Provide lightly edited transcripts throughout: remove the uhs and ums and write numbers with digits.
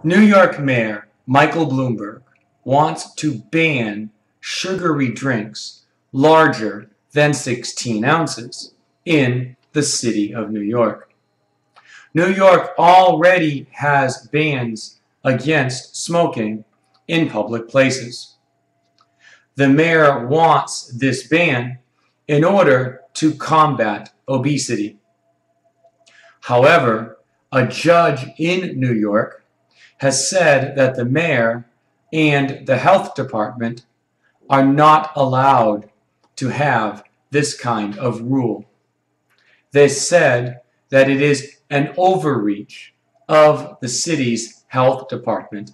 New York Mayor Michael Bloomberg wants to ban sugary drinks larger than 16 ounces in the city of New York. New York already has bans against smoking in public places. The mayor wants this ban in order to combat obesity. However, a judge in New York has said that the mayor and the health department are not allowed to have this kind of rule. They said that it is an overreach of the city's health department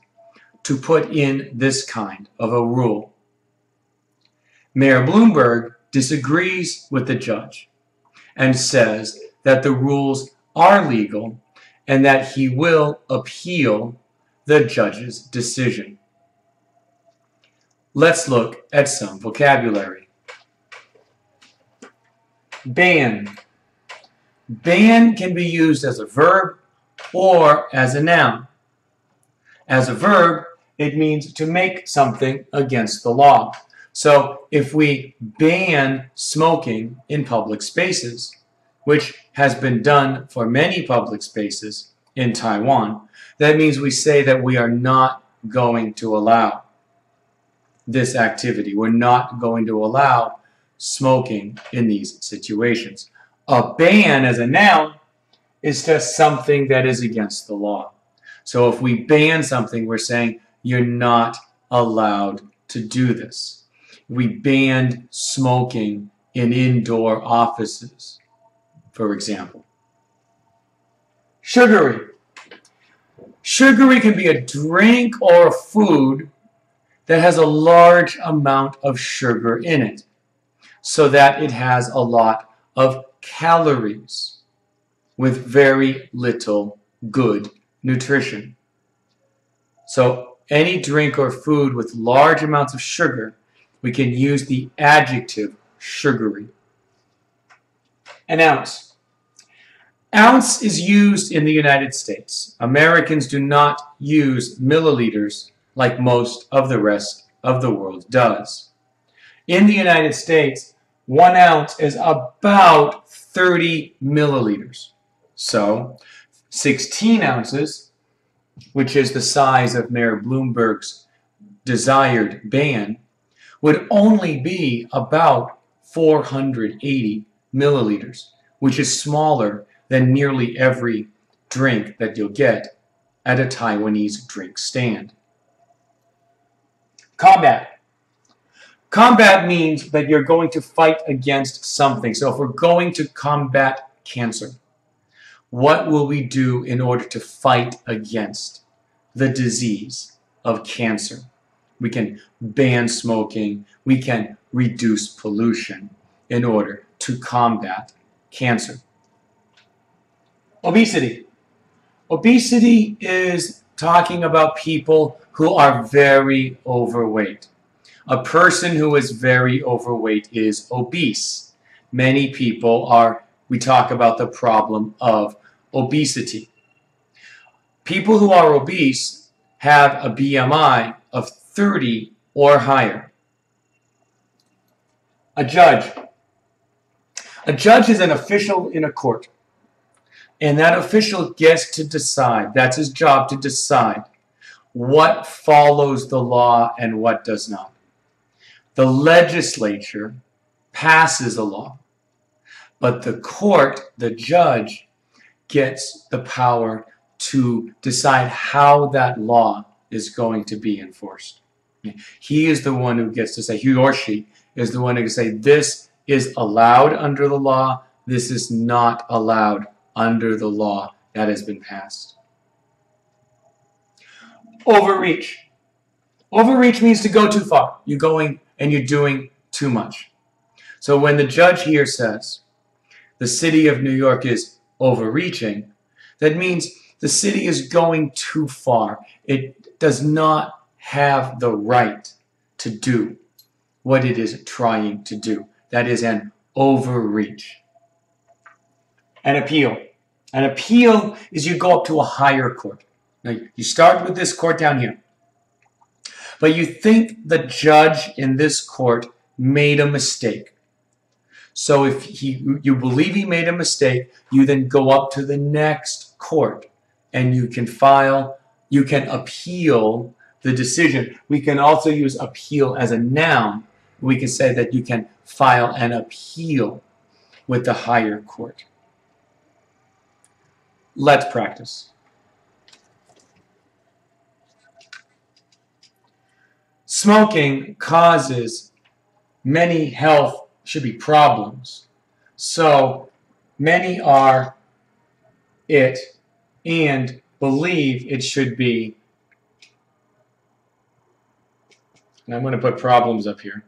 to put in this kind of a rule. Mayor Bloomberg disagrees with the judge and says that the rules are legal and that he will appeal the judge's decision. Let's look at some vocabulary. Ban. Ban can be used as a verb or as a noun. As a verb, it means to make something against the law. So if we ban smoking in public spaces, which has been done for many public spaces in Taiwan, that means we say that we are not going to allow this activity. We're not going to allow smoking in these situations. A ban as a noun is just something that is against the law. So if we ban something, we're saying you're not allowed to do this. We banned smoking in indoor offices, for example. Sugary. Sugary can be a drink or a food that has a large amount of sugar in it, so that it has a lot of calories with very little good nutrition. So any drink or food with large amounts of sugar, we can use the adjective sugary. An ounce. Ounce is used in the United States. Americans do not use milliliters like most of the rest of the world does. In the United States, 1 ounce is about 30 milliliters. So 16 ounces, which is the size of Mayor Bloomberg's desired ban, would only be about 480 milliliters, which is smaller than nearly every drink that you'll get at a Taiwanese drink stand. Combat. Combat means that you're going to fight against something. So if we're going to combat cancer, what will we do in order to fight against the disease of cancer? We can ban smoking. We can reduce pollution in order to combat cancer. Obesity. Obesity is talking about people who are very overweight. A person who is very overweight is obese. Many people are, we talk about the problem of obesity. People who are obese have a BMI of 30 or higher. A judge. A judge is an official in a court. And that official gets to decide, that's his job, to decide what follows the law and what does not. The legislature passes a law, but the court, the judge, gets the power to decide how that law is going to be enforced. He is the one who gets to say, he or she is the one who can say, this is allowed under the law, this is not allowed under the law that has been passed. Overreach. Overreach means to go too far. You're going and you're doing too much. So when the judge here says the city of New York is overreaching, that means the city is going too far. It does not have the right to do what it is trying to do. That is an overreach. An appeal. An appeal is you go up to a higher court. Now, you start with this court down here. But you think the judge in this court made a mistake. So if you believe he made a mistake, you then go up to the next court and you can appeal the decision. We can also use appeal as a noun. We can say that you can file an appeal with the higher court. Let's practice. Smoking causes many health problems. So many are it and believe it should be. And I'm going to put problems up here.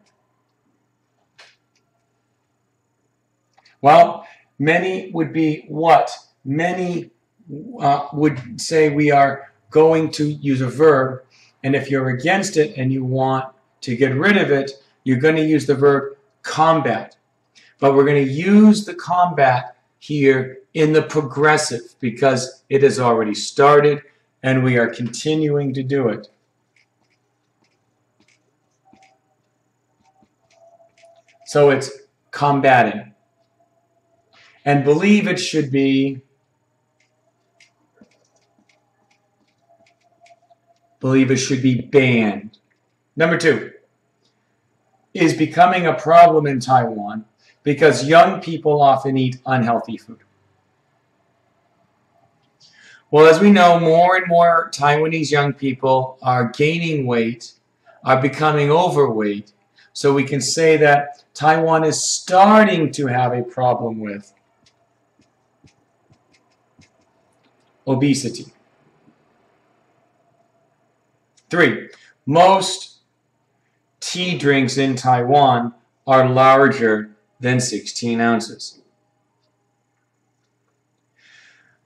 Well, many would be what? Many would say we are going to use a verb, and if you're against it and you want to get rid of it, you're going to use the verb combat. But we're going to use the combat here in the progressive because it has already started and we are continuing to do it. So it's combating. And believe it should be banned. Number 2 is becoming a problem in Taiwan because young people often eat unhealthy food. Well, as we know, more and more Taiwanese young people are gaining weight, are becoming overweight, so we can say that Taiwan is starting to have a problem with obesity. 3, most tea drinks in Taiwan are larger than 16 ounces.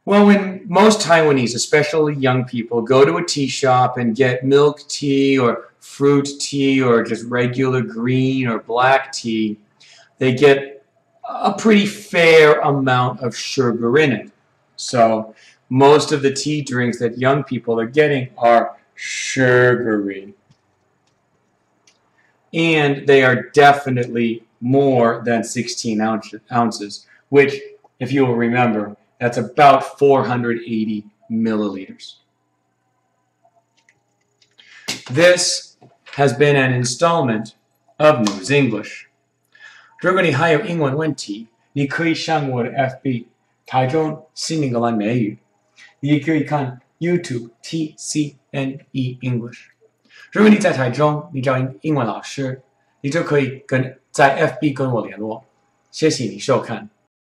Well, when most Taiwanese, especially young people, go to a tea shop and get milk tea or fruit tea or just regular green or black tea, they get a pretty fair amount of sugar in it. So most of the tea drinks that young people are getting are sugary. And they are definitely more than 16 ounces, which, if you will remember, that's about 480 milliliters. This has been an installment of News English. 如果你还有英文问题，你可以上我的 FB 台中新英格兰美语，你也可以看 YouTube TCNE English。如果你在台中，你找英文老师，你就可以在 FB 跟我联络。谢谢你收看。